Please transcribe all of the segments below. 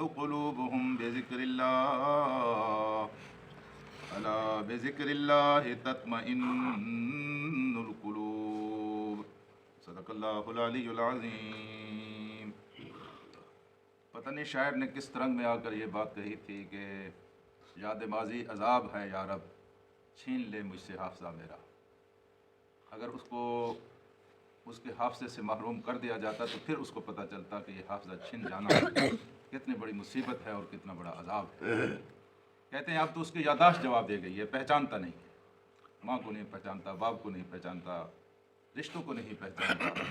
قلوبهم بذكر الله الا بذكر الله تطمئن القلوب صدق اللہ العلی العظیم۔ پتہ نہیں شاعر نے کس رنگ میں آ کر یہ بات کہی تھی کہ یاد ماضی عذاب ہے یا رب، چھین لے مجھ سے حافظہ میرا۔ اگر اس کو اس کے حافظے سے محروم کر دیا جاتا تو پھر اس کو پتہ چلتا کہ یہ حافظہ چھن جانا کتنی بڑی مصیبت ہے اور کتنا بڑا عذاب ہے۔ کہتے ہیں اب تو اس کی یادداشت جواب دے گئی ہے، پہچانتا نہیں ہے، ماں کو نہیں پہچانتا، باپ کو نہیں پہچانتا، رشتوں کو نہیں پہچانتا۔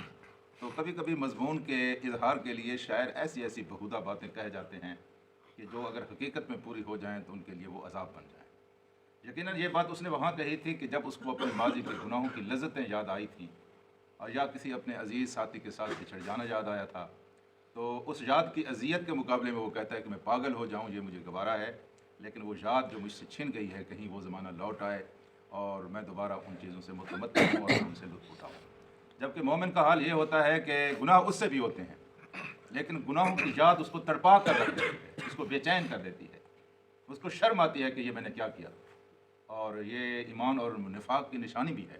تو کبھی کبھی مضمون کے اظہار کے لیے شاعر ایسی ایسی بہودہ باتیں کہہ جاتے ہیں کہ جو اگر حقیقت میں پوری ہو جائیں تو ان کے لیے وہ عذاب بن جائیں۔ یقیناً یہ بات اس نے وہاں کہی تھی کہ جب اس کو اپنے ماضی کے گناہوں کی لذتیں یاد آئی تھیں اور یا کسی اپنے عزیز ساتھی کے ساتھ بچھڑ جانا یاد آیا تھا، تو اس یاد کی اذیت کے مقابلے میں وہ کہتا ہے کہ میں پاگل ہو جاؤں یہ مجھے گوارا ہے، لیکن وہ یاد جو مجھ سے چھن گئی ہے کہیں وہ زمانہ لوٹ آئے اور میں دوبارہ ان چیزوں سے متمتع ہوں اور ان سے لطف اٹھاؤں۔ جبکہ مومن کا حال یہ ہوتا ہے کہ گناہ اس سے بھی ہوتے ہیں، لیکن گناہوں کی یاد اس کو تڑپا کر رکھ دیتی ہے، اس کو بے چین کر دیتی ہے، اس کو شرم آتی ہے کہ یہ میں نے کیا کیا، اور یہ ایمان اور نفاق کی نشانی بھی ہے۔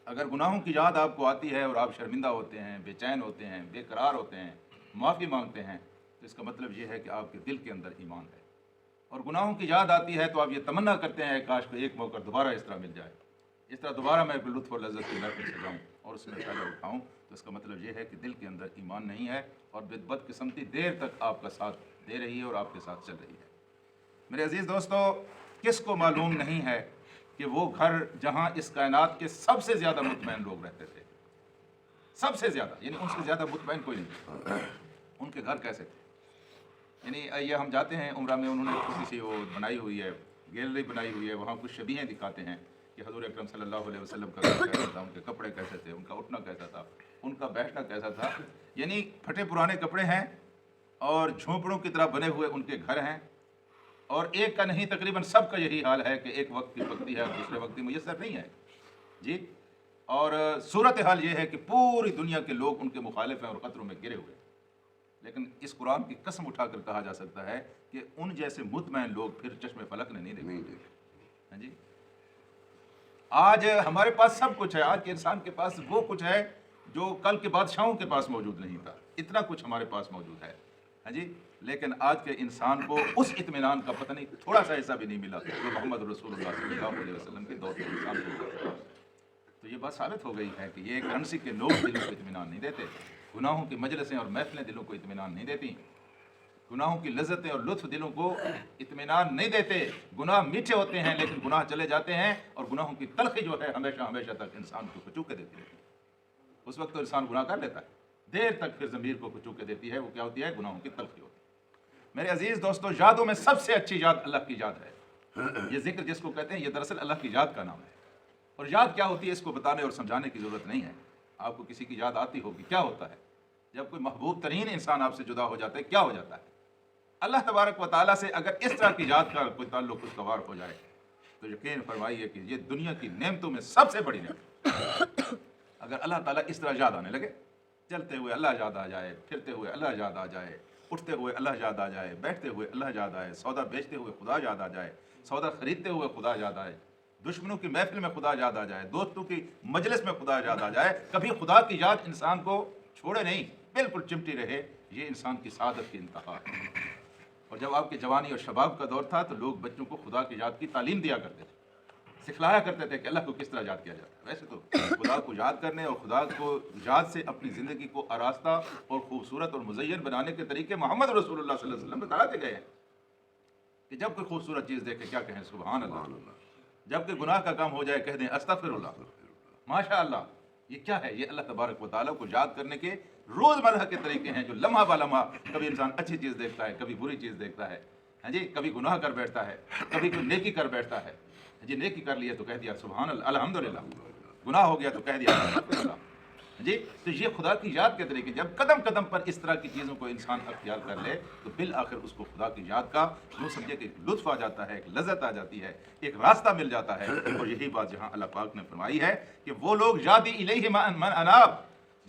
اگر گناہوں کی یاد آپ کو آتی ہے اور آپ شرمندہ ہوتے ہیں، بے چین ہوتے ہیں، بے قرار ہوتے ہیں، معافی مانگتے ہیں، تو اس کا مطلب یہ ہے کہ آپ کے دل کے اندر ایمان ہے۔ اور گناہوں کی یاد آتی ہے تو آپ یہ تمنا کرتے ہیں کاش کو ایک موقع دوبارہ اس طرح مل جائے، اس طرح دوبارہ میں لطف اور لذت کی محفل سے جاؤں اور اس میں فائدہ اٹھاؤں۔ تو اس کا مطلب یہ ہے کہ دل کے اندر ایمان نہیں ہے اور بدقسمتی دیر تک آپ کا ساتھ دے رہی ہے اور آپ کے ساتھ چل رہی ہے۔ میرے عزیز دوستو، کس کو معلوم نہیں ہے کہ وہ گھر جہاں اس کائنات کے سب سے زیادہ مطمئن لوگ رہتے تھے، سب سے زیادہ، یعنی ان سے زیادہ مطمئن کوئی نہیں تھا، ان کے گھر کیسے تھے؟ یعنی یہ ہم جاتے ہیں عمرہ میں، انہوں نے کسی سی وہ بنائی ہوئی ہے، گیلری بنائی ہوئی ہے، وہاں کچھ شبیہیں دکھاتے ہیں کہ حضور اکرم صلی اللہ علیہ وسلم کا گھر کیسا تھا، ان کے کپڑے کیسے تھے، ان کا اٹھنا کیسا تھا، ان کا بیٹھنا کیسا تھا۔ یعنی پھٹے پرانے کپڑے ہیں اور جھونپڑوں کی طرح بنے ہوئے ان کے گھر ہیں، اور ایک کا نہیں تقریباً سب کا یہی حال ہے کہ ایک وقت کی پکتی ہے اور دوسرے وقت کی میسر نہیں ہے جی۔ اور صورتحال یہ ہے کہ پوری دنیا کے لوگ ان کے مخالف ہیں اور خطروں میں گرے ہوئے، لیکن اس قرآن کی قسم اٹھا کر کہا جا سکتا ہے کہ ان جیسے مطمئن لوگ پھر چشم فلک نے نہیں دیکھے۔ ہاں جی، آج ہمارے پاس سب کچھ ہے، آج کے انسان کے پاس وہ کچھ ہے جو کل کے بادشاہوں کے پاس موجود نہیں تھا، اتنا کچھ ہمارے پاس موجود ہے۔ ہاں جی، لیکن آج کے انسان کو اس اطمینان کا پتہ نہیں، تھوڑا سا ایسا بھی نہیں ملا جو محمد رسول اللہ صلی اللہ علیہ وسلم کے دور کے انسان کو ملا۔ تو یہ بات ثابت ہو گئی ہے کہ یہ کرنسی کے لوگ دلوں کو اطمینان نہیں دیتے، گناہوں کی مجلسیں اور محفلیں دلوں کو اطمینان نہیں دیتی، گناہوں کی لذتیں اور لطف دلوں کو اطمینان نہیں دیتے۔ گناہ میٹھے ہوتے ہیں لیکن گناہ چلے جاتے ہیں، اور گناہوں کی تلخی جو ہے ہمیشہ ہمیشہ تک انسان کو کچوکے دیتی رہتی ہے۔ اس وقت تو انسان گناہ کر لیتا ہے، دیر تک پھر ضمیر کو کچوکے دیتی ہے، وہ کیا ہوتی ہے؟ گناہوں کی تلخی ہوتی ہے۔ میرے عزیز دوستو، یادوں میں سب سے اچھی یاد اللہ کی یاد ہے۔ یہ ذکر جس کو کہتے ہیں یہ دراصل اللہ کی یاد کا نام ہے، اور یاد کیا ہوتی ہے اس کو بتانے اور سمجھانے کی ضرورت نہیں ہے۔ آپ کو کسی کی یاد آتی ہوگی، کیا ہوتا ہے جب کوئی محبوب ترین انسان آپ سے جدا ہو جاتا ہے، کیا ہو جاتا ہے؟ اللہ تبارک و تعالیٰ سے اگر اس طرح کی یاد کا کوئی تعلق خوشگوار ہو جائے تو یقین فرمائیے کہ یہ دنیا کی نعمتوں میں سب سے بڑی نعمت۔ اگر اللہ تعالیٰ اس طرح یاد آنے لگے، چلتے ہوئے اللہ یاد آ جائے، پھرتے ہوئے اللہ یاد آ جائے، اٹھتے ہوئے اللہ یاد آ جائے، بیٹھتے ہوئے اللہ یاد آئے، سودا بیچتے ہوئے خدا یاد آ جائے، سودا خریدتے ہوئے خدا یاد آئے، دشمنوں کی محفل میں خدا یاد آ جائے، دوستوں کی مجلس میں خدا یاد آ جائے، کبھی خدا کی یاد انسان کو چھوڑے نہیں، بالکل چمٹی رہے، یہ انسان کی سعادت کی انتہا ہے۔ اور جب آپ کی جوانی اور شباب کا دور تھا تو لوگ بچوں کو خدا کی یاد کی تعلیم دیا کرتے تھے، سکھلایا کرتے تھے کہ اللہ کو کس طرح یاد کیا جاتا ہے۔ ویسے تو خدا کو یاد کرنے اور خدا کو یاد سے اپنی زندگی کو آراستہ اور خوبصورت اور مزین بنانے کے طریقے محمد رسول اللہ صلی اللہ علیہ وسلم بتاتے گئے ہیں کہ جب کوئی خوبصورت چیز دیکھے کیا کہیں؟ سبحان اللہ۔ جب کہ گناہ کا کام ہو جائے کہہ دیں استغفر اللہ، ماشاء اللہ۔ یہ کیا ہے؟ یہ اللہ تبارک و تعالیٰ کو یاد کرنے کے روزمرہ کے طریقے ہیں جو لمحہ با لمحہ کبھی انسان اچھی چیز دیکھتا ہے، کبھی بری چیز دیکھتا ہے، ہاں جی، کبھی گناہ کر بیٹھتا ہے، کبھی کوئی نیکی کر بیٹھتا ہے، جی نیکی کر لیا تو کہہ دیا سبحان اللہ الحمدللہ، گناہ ہو گیا تو کہہ دیا استغفر اللہ۔ جی، تو یہ خدا کی یاد کے طریقے، جب قدم قدم پر اس طرح کی چیزوں کو انسان اختیار کر لے تو بالآخر اس کو خدا کی یاد کا یوں سمجھے کہ ایک لطف آ جاتا ہے، ایک لذت آ جاتی ہے، ایک راستہ مل جاتا ہے۔ اور یہی بات جہاں اللہ پاک نے فرمائی ہے کہ وہ لوگ یادی الیہ من اناب،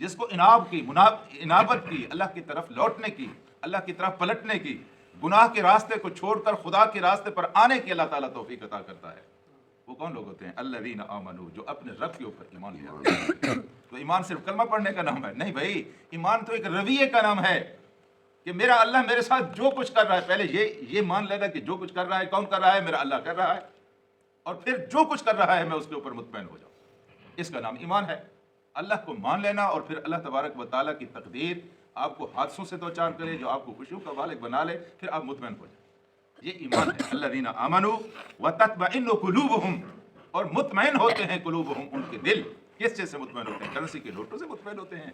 جس کو انابت کی، اللہ کی طرف لوٹنے کی، اللہ کی طرف پلٹنے کی، گناہ کے راستے کو چھوڑ کر خدا کے راستے پر آنے کی اللہ تعالیٰ توفیق عطا کرتا ہے۔ وہ کون لوگ ہوتے ہیں؟ الذین آمنوا، جو اپنے رب کے اوپر ایمان لے آتے ہیں۔ تو ایمان صرف کلمہ پڑھنے کا نام ہے؟ نہیں بھائی، ایمان تو ایک رویے کا نام ہے کہ میرا اللہ میرے ساتھ جو کچھ کر رہا ہے، پہلے یہ مان لینا کہ جو کچھ کر رہا ہے کون کر رہا ہے؟ میرا اللہ کر رہا ہے، اور پھر جو کچھ کر رہا ہے میں اس کے اوپر مطمئن ہو جاؤں۔ اس کا نام ایمان ہے، اللہ کو مان لینا، اور پھر اللہ تبارک و تعالیٰ کی تقدیر آپ کو حادثوں سے دوچار کرے جو آپ کو خوشیوں کا مالک بنا لے، پھر آپ مطمئن ہو جائیں۔ یہ ایمان ہے۔ الذین آمنوا وتطمئن قلوبہم، اور مطمئن ہوتے ہیں قلوبہم، ان کے دل کس چیز سے مطمئن ہوتے ہیں؟ کرنسی کے نوٹوں سے مطمئن ہوتے ہیں،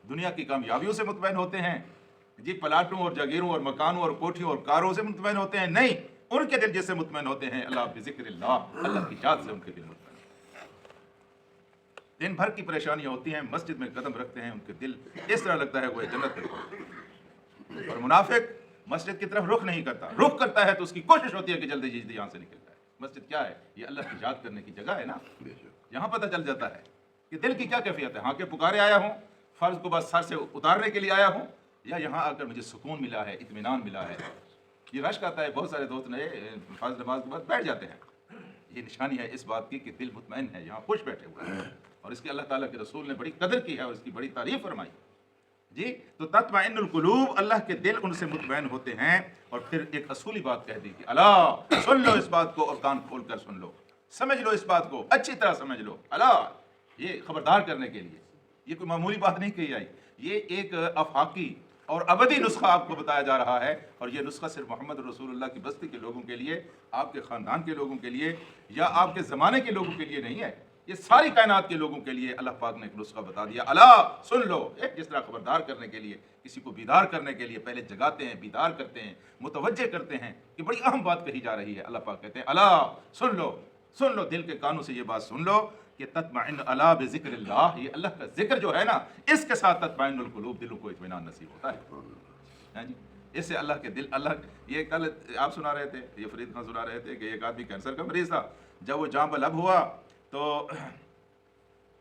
دنیا کی کامیابیوں سے مطمئن ہوتے ہیں، جی پلاٹوں اور جاگیروں اور مکانوں اور کوٹھیوں اور کاروں سے مطمئن ہوتے ہیں؟ نہیں، ان کے دل جس سے مطمئن ہوتے ہیں اللہ بذکر اللہ، اللہ کی یاد سے ان کے دل مطمئن ہوتے ہیں۔ دن بھر کی پریشانیاں ہوتی ہیں، مسجد میں قدم رکھتے ہیں، ان کے دل اس طرح لگتا ہے وہ جنت میں۔ اور منافق مسجد کی طرف رخ نہیں کرتا، رخ کرتا ہے تو اس کی کوشش ہوتی ہے کہ جلدی جلدی یہاں سے نکل جائے۔ مسجد کیا ہے؟ یہ اللہ کی یاد کرنے کی جگہ ہے نا، یہاں پتہ چل جاتا ہے کہ دل کی کیا کیفیت ہے۔ ہاں کہ پکارے آیا ہوں، فرض کو بس سر سے اتارنے کے لیے آیا ہوں، یا یہاں آ کر مجھے سکون ملا ہے، اطمینان ملا ہے۔ یہ رشک آتا ہے، بہت سارے دوست نے فرض نماز کے بعد بیٹھ جاتے ہیں، یہ نشانی ہے اس بات کی کہ دل مطمئن ہے، یہاں خوش بیٹھے ہوئے ہیں، اور اس کی اللہ تعالیٰ کے رسول نے بڑی قدر کی ہے اور اس کی بڑی تعریف فرمائی۔ جی تو تطمئن القلوب، اللہ کے دل ان سے مطمئن ہوتے ہیں۔ اور پھر ایک اصولی بات کہہ دی کہ اللہ، سن لو اس بات کو اور کان کھول کر سن لو، سمجھ لو اس بات کو، اچھی طرح سمجھ لو۔ اللہ، یہ خبردار کرنے کے لیے، یہ کوئی معمولی بات نہیں کہی آئی، یہ ایک افاقی اور ابدی نسخہ آپ کو بتایا جا رہا ہے، اور یہ نسخہ صرف محمد رسول اللہ کی بستی کے لوگوں کے لیے، آپ کے خاندان کے لوگوں کے لیے، یا آپ کے زمانے کے لوگوں کے لیے نہیں ہے، یہ ساری کائنات کے لوگوں کے لیے اللہ پاک نے ایک نسخہ بتا دیا۔ اللہ سن لو، ایک جس طرح خبردار کرنے کے لیے، کسی کو بیدار کرنے کے لیے پہلے جگاتے ہیں، بیدار کرتے ہیں، متوجہ کرتے ہیں کہ بڑی اہم بات کہی جا رہی ہے، اللہ پاک کہتے ہیں اللہ سن لو، سن لو، دل کے کانوں سے یہ بات سن لو کہ تطمئن الا بذکر اللہ، یہ اللہ کا ذکر جو ہے نا، اس کے ساتھ تطمئن القلوب، دلوں کو اطمینان نصیب ہوتا ہے۔ ہاں جی، اس سے اللہ کے دل، اللہ، یہ کل آپ سنا رہے تھے، یہ فرید خان سنا رہے تھے کہ ایک آدمی کینسر کا مریض تھا، جب وہ جاں بلب ہوا تو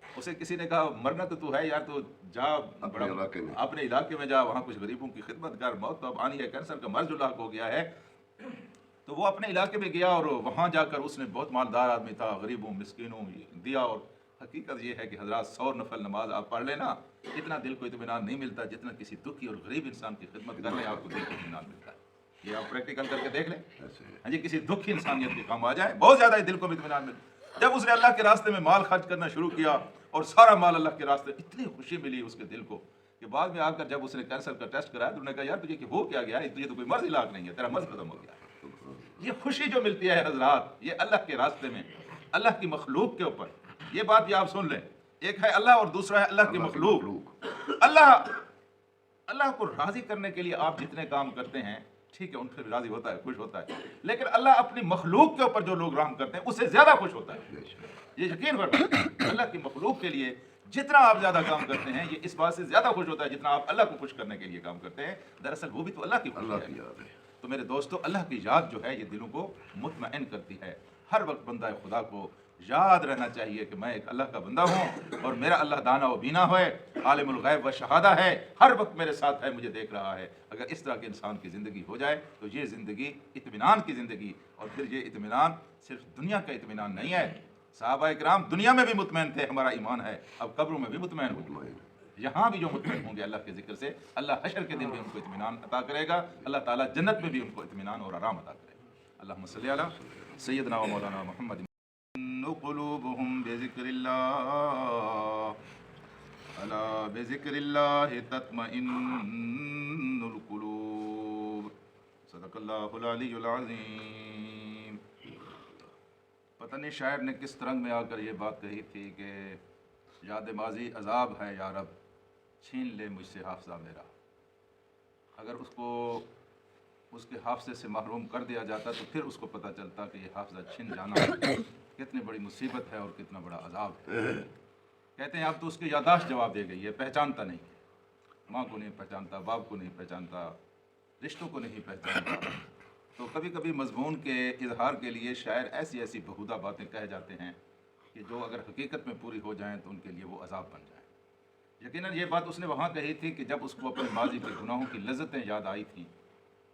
اسے کسی نے کہا مرنا تو ہے یار، تو جا اپنے علاقے میں جا، وہاں کچھ غریبوں کی خدمت کر، موت تو اب آنی ہے، کینسر کا مرض جو لاحق ہو گیا ہے۔ تو وہ اپنے علاقے میں گیا اور وہاں جا کر اس نے، بہت مالدار آدمی تھا، غریبوں مسکینوں دیا، اور حقیقت یہ ہے کہ حضرات 100 نفل نماز آپ پڑھ لینا، اتنا دل کو اطمینان نہیں ملتا جتنا کسی دکھی اور غریب انسان کی خدمت کرنے آپ کو دل کو اطمینان ملتا ہے۔ یہ آپ پریکٹیکل کر کے دیکھ لیں، ہاں جی، کسی دکھی انسانیت کے کام آ جائے، بہت زیادہ دل کو اطمینان ملتا ہے۔ جب اس نے اللہ کے راستے میں مال خرچ کرنا شروع کیا اور سارا مال اللہ کے راستے، اتنی خوشی ملی اس کے دل کو کہ بعد میں آ کر جب اس نے کینسر کا ٹیسٹ کرایا تو انہوں نے کہا یار تجھے کہ ہو کیا گیا ہے، تجھے تو کوئی مرض علاج نہیں ہے، تیرا مرض ختم ہو گیا ہے۔ یہ خوشی جو ملتی ہے حضرات، یہ اللہ کے راستے میں، اللہ کی مخلوق کے اوپر، یہ بات بھی آپ سن لیں، ایک ہے اللہ اور دوسرا ہے اللہ کی مخلوق۔ اللہ کو راضی کرنے کے لیے آپ جتنے کام کرتے ہیں ٹھیک ہے، ان سے راضی ہوتا ہے، خوش ہوتا ہے، لیکن اللہ اپنی مخلوق کے اوپر جو لوگ رحم کرتے ہیں اس سے زیادہ خوش ہوتا ہے۔ یہ یقین کرنا، اللہ کی مخلوق کے لیے جتنا آپ زیادہ کام کرتے ہیں یہ اس بات سے زیادہ خوش ہوتا ہے جتنا آپ اللہ کو خوش کرنے کے لیے کام کرتے ہیں۔ دراصل وہ بھی تو اللہ کی خوشی ہے۔ تو میرے دوستو، اللہ کی یاد جو ہے یہ دلوں کو مطمئن کرتی ہے۔ ہر وقت بندہ خدا کو یاد رہنا چاہیے کہ میں ایک اللہ کا بندہ ہوں اور میرا اللہ دانا و بینا ہے، عالم الغیب و شہادہ ہے، ہر وقت میرے ساتھ ہے، مجھے دیکھ رہا ہے۔ اگر اس طرح کے انسان کی زندگی ہو جائے تو یہ زندگی اطمینان کی زندگی، اور پھر یہ اطمینان صرف دنیا کا اطمینان نہیں ہے۔ صحابہ کرام دنیا میں بھی مطمئن تھے، ہمارا ایمان ہے، اب قبروں میں بھی مطمئن ہوں، یہاں بھی جو مطمئن ہوں گے اللہ کے ذکر سے، اللہ حشر کے دن بھی ان کو اطمینان عطا کرے گا، اللہ تعالیٰ جنت میں بھی ان کو اطمینان اور آرام عطا کرے گا۔ اللہم صلی علی سیدنا و مولانا محمد۔ قلوبهم بذکر اللہ، الا بذکر اللہ تطمئن القلوب، صدق اللہ العلی العظیم۔ پتہ نہیں شاعر نے کس ترنگ میں آ کر یہ بات کہی تھی کہ یاد ماضی عذاب ہے یا رب، چھین لے مجھ سے حافظہ میرا۔ اگر اس کو اس کے حافظے سے محروم کر دیا جاتا تو پھر اس کو پتہ چلتا کہ یہ حافظہ چھن جانا کتنی بڑی مصیبت ہے اور کتنا بڑا عذاب ہے۔ کہتے ہیں اب تو اس کی یادداشت جواب دے گئی ہے، پہچانتا نہیں ہے، ماں کو نہیں پہچانتا، باپ کو نہیں پہچانتا، رشتوں کو نہیں پہچانتا۔ تو کبھی کبھی مضمون کے اظہار کے لیے شاعر ایسی ایسی بہودہ باتیں کہہ جاتے ہیں کہ جو اگر حقیقت میں پوری ہو جائیں تو ان کے لیے وہ عذاب بن جائیں۔ یقیناً یہ بات اس نے وہاں کہی تھی کہ جب اس کو اپنے ماضی کے گناہوں کی لذتیں یاد آئی تھیں